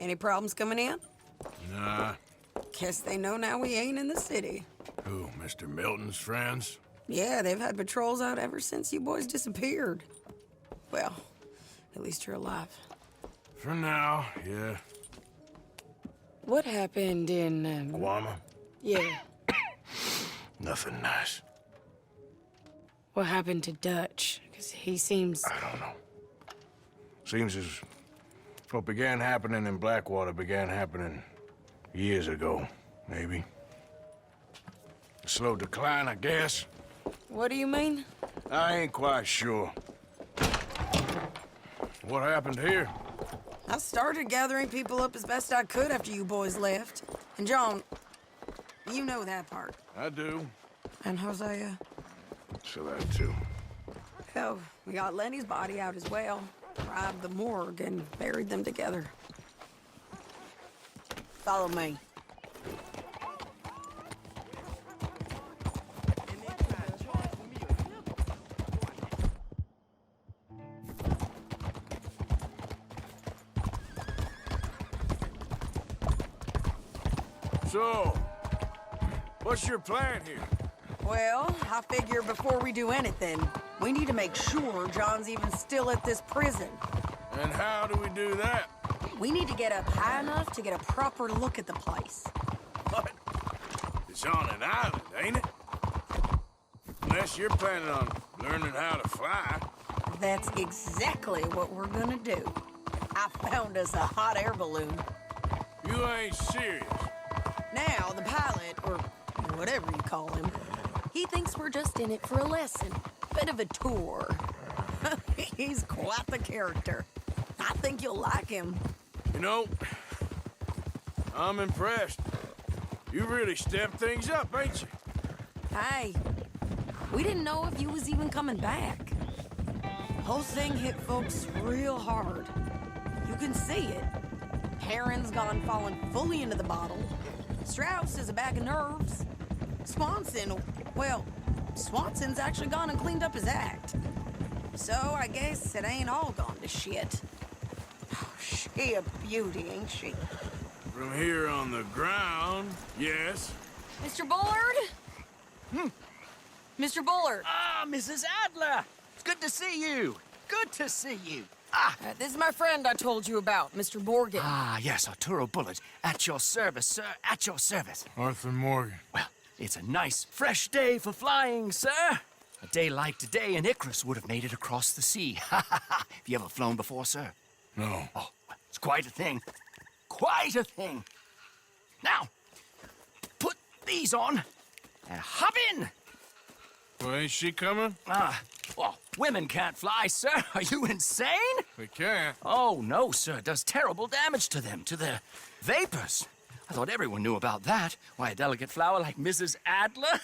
Any problems coming in? Nah. Guess they know now we ain't in the city. Who, Mr. Milton's friends? Yeah, they've had patrols out ever since you boys disappeared. Well, at least you're alive. For now, yeah. What happened in, Guama? Yeah. Nothing nice. What happened to Dutch? Because he seems... I don't know. Seems as what began happening in Blackwater began happening years ago, maybe. A slow decline, I guess. What do you mean? I ain't quite sure. What happened here? I started gathering people up as best I could after you boys left. And John, you know that part. I do. And Hosea? So that too. Hell, we got Lenny's body out as well. Robbed the morgue and buried them together. Follow me. So, what's your plan here? Well, I figure before we do anything, we need to make sure John's even still at this prison. And how do we do that? We need to get up high enough to get a proper look at the place. What? It's on an island, ain't it? Unless you're planning on learning how to fly. That's exactly what we're gonna do. I found us a hot air balloon. You ain't serious. Now, the pilot, or whatever you call him, he thinks we're just in it for a lesson. Bit of a tour. He's quite the character. I think you'll like him. You know, I'm impressed. You really stepped things up, ain't you? Hey, we didn't know if you was even coming back. Whole thing hit folks real hard. You can see it. Heron's gone falling fully into the bottle. Strauss is a bag of nerves. Swanson, well, Swanson's actually gone and cleaned up his act. So I guess it ain't all gone to shit. Oh, she a beauty, ain't she? From here on the ground, yes. Mr. Bullard? Mr. Bullard. Ah, Mrs. Adler! It's good to see you. Good to see you. This is my friend I told you about, Mr. Morgan. Ah, yes, Arturo Bullard. At your service, sir. At your service. Arthur Morgan. Well, it's a nice, fresh day for flying, sir. A day like today, an Icarus would have made it across the sea. Have you ever flown before, sir? No. Oh, it's quite a thing. Quite a thing. Now, put these on and hop in. Well, ain't she coming? Well, women can't fly, sir. Are you insane? We can't. Oh, no, sir. It does terrible damage to them, to their vapors. I thought everyone knew about that. Why, a delicate flower like Mrs. Adler?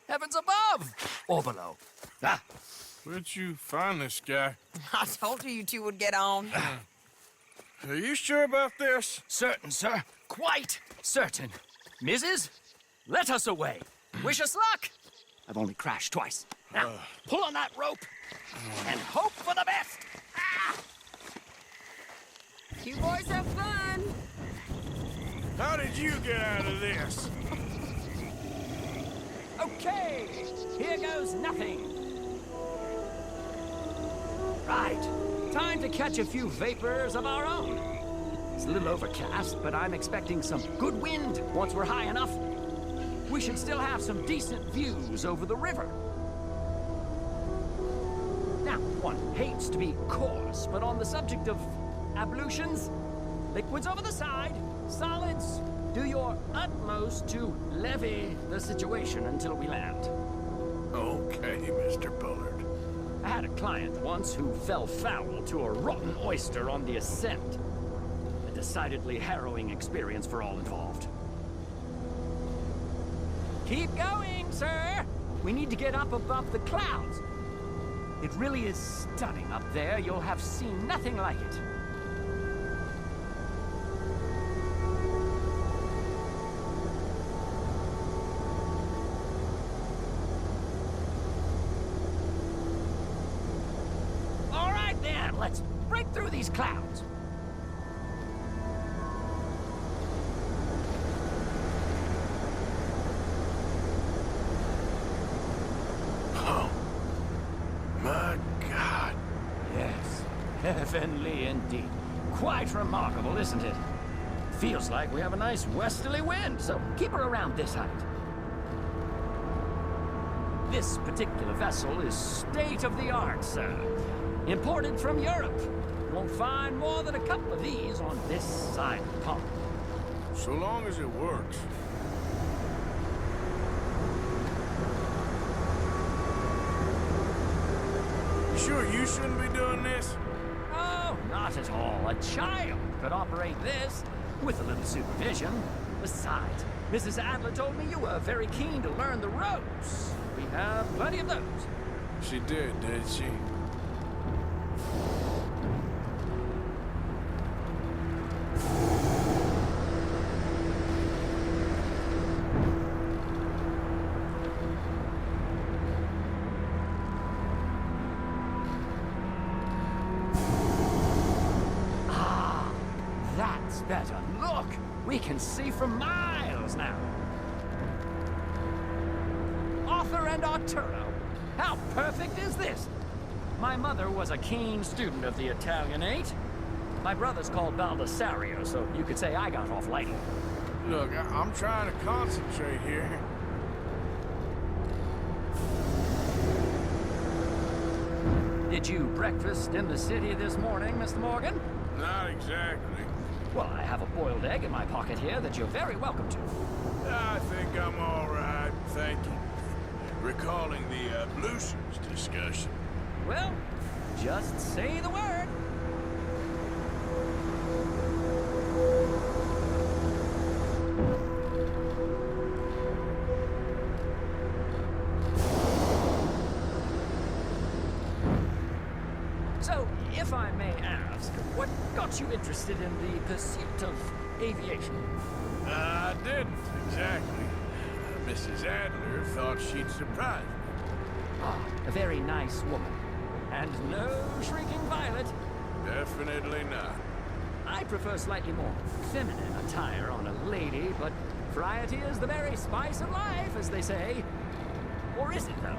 Heavens above! Or below. Ah, Where'd you find this guy? I told you two would get on. Are you sure about this? certain, sir. Quite certain. Mrs., let us away. Wish us luck. I've only crashed twice. Now, pull on that rope and hope for the best. You boys have fun. How did you get out of this? Okay, here goes nothing. Right, time to catch a few vapors of our own. It's a little overcast, but I'm expecting some good wind once we're high enough. We should still have some decent views over the river. Now, one hates to be coarse, but on the subject of ablutions, liquids over the side, solids, do your utmost to levy the situation until we land. Okay, Mr. Bullard. I had a client once who fell foul to a rotten oyster on the ascent. A decidedly harrowing experience for all involved. Keep going, sir! We need to get up above the clouds. It really is stunning up there. You'll have seen nothing like it. All right, then. on, let's break through these clouds. Oh, my God. Yes, heavenly indeed. Quite remarkable, isn't it? Feels like we have a nice westerly wind, so keep her around this height. This particular vessel is state-of-the-art, sir. Imported from Europe. You won't find more than a couple of these on this side of the pond. So long as it works. You sure you shouldn't be doing this? Oh, not at all. A child could operate this with a little supervision. Besides, Mrs. Adler told me you were very keen to learn the ropes. We have plenty of those. She did she? That's better. Look! We can see for miles now. Arthur and Arturo. How perfect is this? My mother was a keen student of the Italianate. My brother's called Baldessario, so you could say I got off lightly. Look, I'm trying to concentrate here. Did you breakfast in the city this morning, Mr. Morgan? Not exactly. Well, I have a boiled egg in my pocket here that you're very welcome to. I think I'm all right, thank you. Recalling the ablutions discussion. Well, just say the word. So, if I may ask, what got you interested in the pursuit of aviation? I didn't, exactly. Mrs. Adler thought she'd surprise me. Ah, a very nice woman. And no shrieking violet. Definitely not. I prefer slightly more feminine attire on a lady, but variety is the very spice of life, as they say. Or is it, though?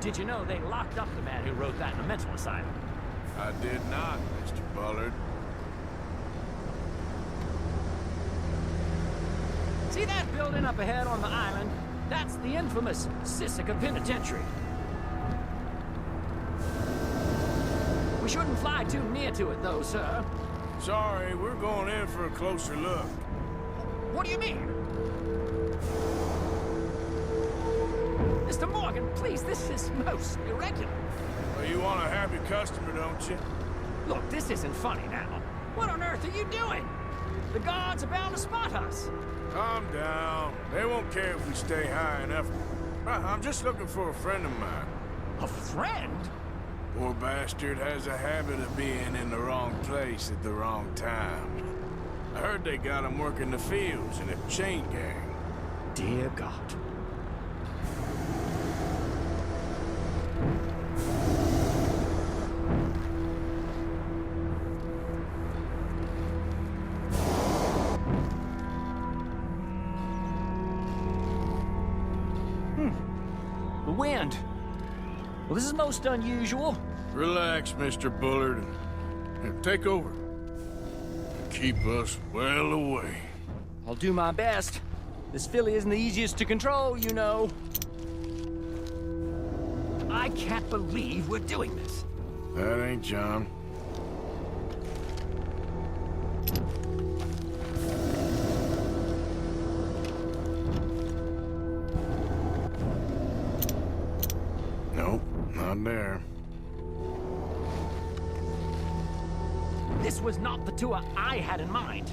Did you know they locked up the man who wrote that in a mental asylum? I did not, Mr. Bullard. See that building up ahead on the island? That's the infamous Sisika Penitentiary. We shouldn't fly too near to it, though, sir. Sorry, we're going in for a closer look. What do you mean? Mr. Morgan, please, this is most irregular. Well, you want a happy customer, don't you? Look, this isn't funny now. What on earth are you doing? The guards are bound to spot us. Calm down. They won't care if we stay high enough. I'm just looking for a friend of mine. A friend? Poor bastard has a habit of being in the wrong place at the wrong time. I heard they got him working the fields in a chain gang. Dear God. The wind. Well, this is most unusual. Relax, Mr. Bullard. Here, take over. Keep us well away. I'll do my best. This filly isn't the easiest to control, you know. I can't believe we're doing this. That ain't John. Nope, not there. This was not the tour I had in mind.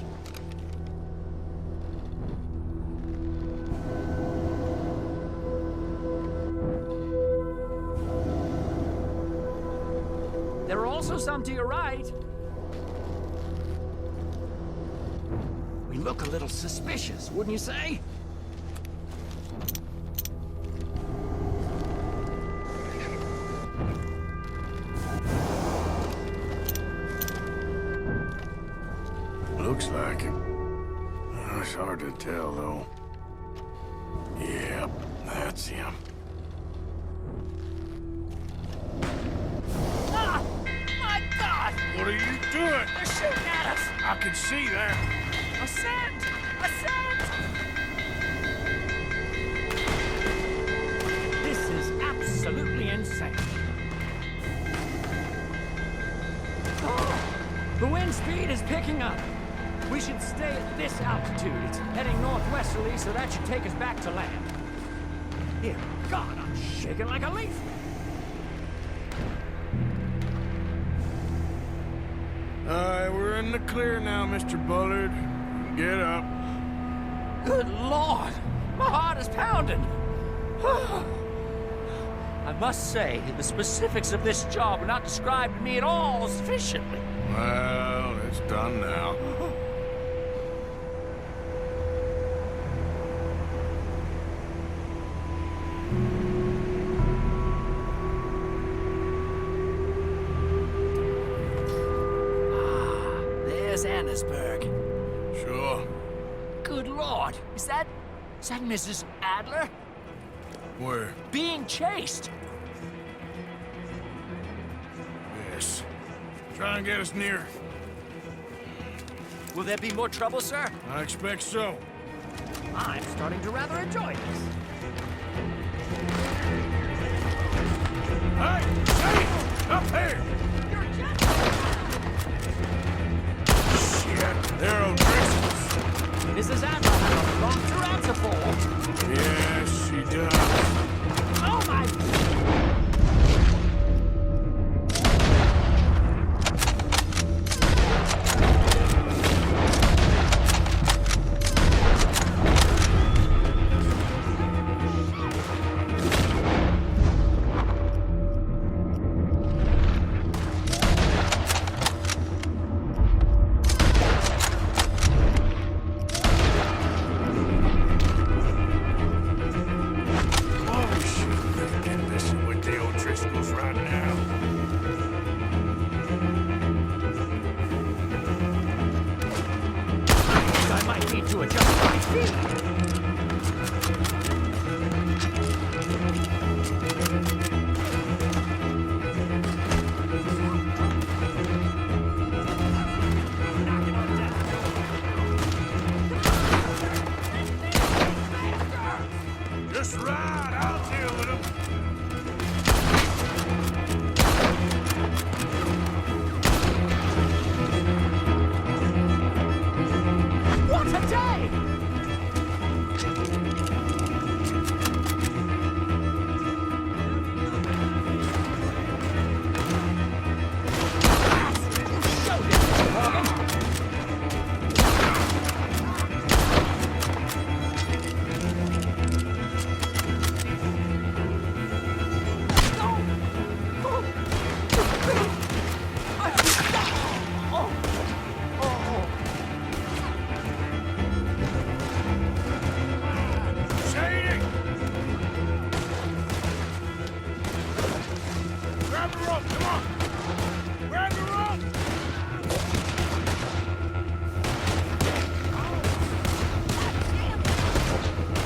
There are also some to your right. We look a little suspicious, wouldn't you say? Looks like him. It's hard to tell, though. Yep, that's him. Ah! My God! What are you doing? They're shooting at us! I can see that. Ascend! Ascend! This is absolutely insane. Oh, the wind speed is picking up. We should stay at this altitude. It's heading northwesterly, so that should take us back to land. Dear God, I'm shaking like a leaf. Alright, we're in the clear now, Mr. Bullard. Get up. Good Lord! My heart is pounding! I must say, the specifics of this job were not described to me at all sufficiently. Well, it's done now. There's Annesburg. Sure. Good Lord! Is that Mrs. Adler? Where? Being chased! Yes. Try and get us near. Will there be more trouble, sir? I expect so. I'm starting to rather enjoy this. Hey! Hey! Up here! Shit, they're O'Driscolls. Mrs. Adler has a lot to answer for. Yes, she does. Oh my... to adjust my feet. Just ride, I'll deal with him. What a day! Show this, Morgan. Shady! Grab the rope, come on! Grab the rope!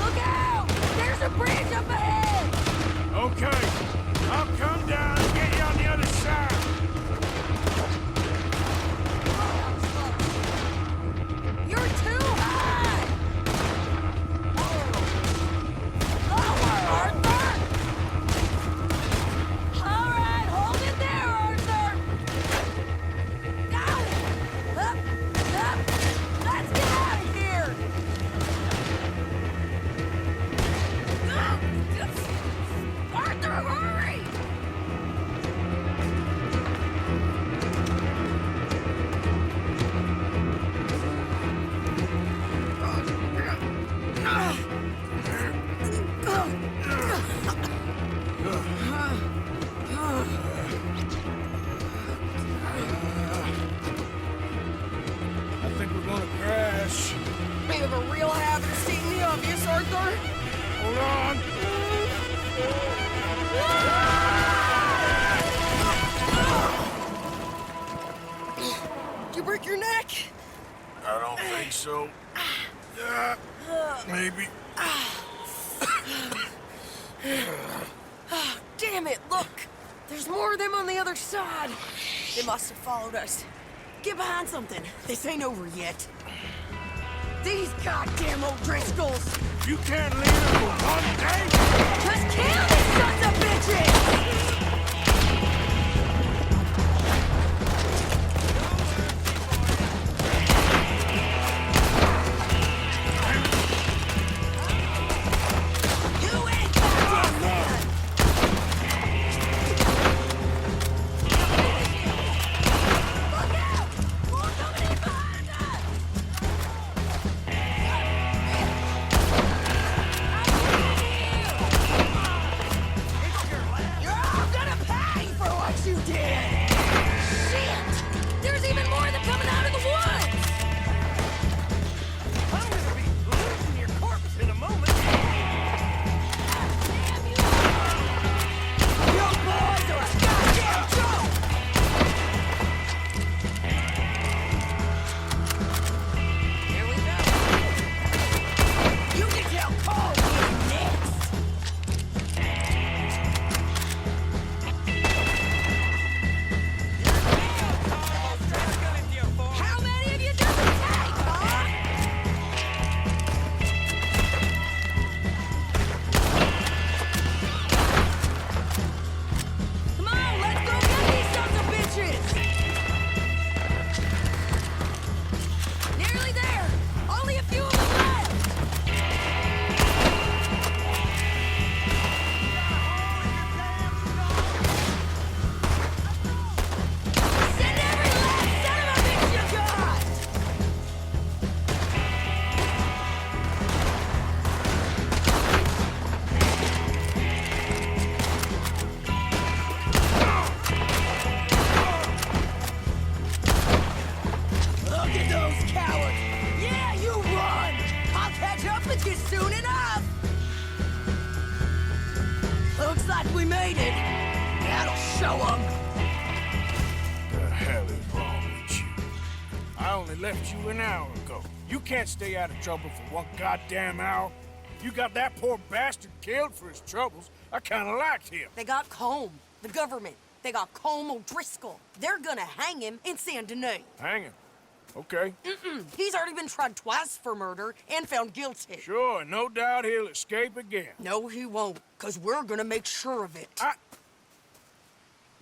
Look out! There's a bridge up ahead! Okay, I'll come down and get you on the other side. You're too high! Lower, Arthur! All right, hold it there, Arthur! Got it! Up, up! Let's get out of here! Arthur, hurry! I think we're gonna crash. We have a real habit of seeing the obvious, Arthur. Hold on. Did you break your neck? I don't think so. Maybe. Damn it, look! There's more of them on the other side. They must have followed us. Get behind something. This ain't over yet. These goddamn O'Driscolls! You can't leave them for one day? Just kill these sons of bitches! You ain't goddamn man! Look out! More coming in behind us! You're all gonna pay for what you did! Shit! There's even more of them coming out of the woods! I'm gonna be losing your corpse in a moment. Damn you! You boys are a goddamn joke! Here we go. You can tell Cole is next! How many of you does it take, huh? Come on, let's go get these sons of bitches! Nearly there! Only a few of them left! Send every last son of a bitch you got! Look at those cowards! Yeah, you run! I'll catch up with you soon enough! Looks like we made it. That'll show them. The hell is wrong with you? I only left you an hour ago. You can't stay out of trouble for one goddamn hour. You got that poor bastard killed for his troubles. I kinda liked him. They got Combe, the government. They got Combe O'Driscoll. They're gonna hang him in Saint Denis. Hang him. Okay. He's already been tried twice for murder and found guilty. Sure, and no doubt he'll escape again. No, he won't, because we're gonna make sure of it.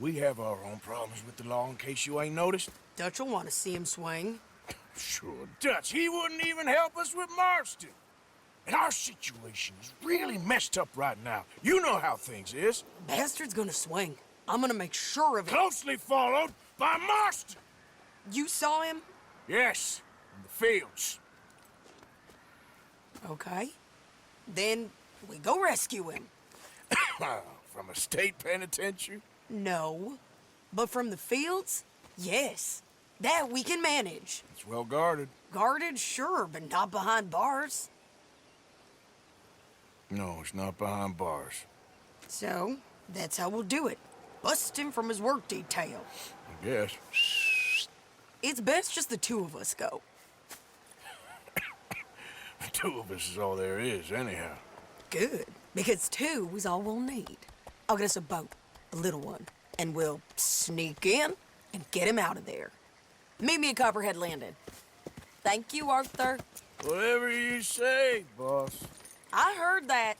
We have our own problems with the law in case you ain't noticed. Dutch will want to see him swing. Sure, Dutch, he wouldn't even help us with Marston. And our situation is really messed up right now. You know how things is. Bastard's gonna swing. I'm gonna make sure of it. Closely followed by Marston. You saw him? Yes, in the fields. Okay. Then we go rescue him. From a state penitentiary? No. But from the fields? Yes. That we can manage. It's well guarded. Guarded, sure, but not behind bars. No, it's not behind bars. So, that's how we'll do it. Bust him from his work detail. I guess. It's best just the two of us go. The two of us is all there is, anyhow. Good, because two is all we'll need. I'll get us a boat, a little one, and we'll sneak in and get him out of there. Meet me at Copperhead Landing. Thank you, Arthur. Whatever you say, boss. I heard that.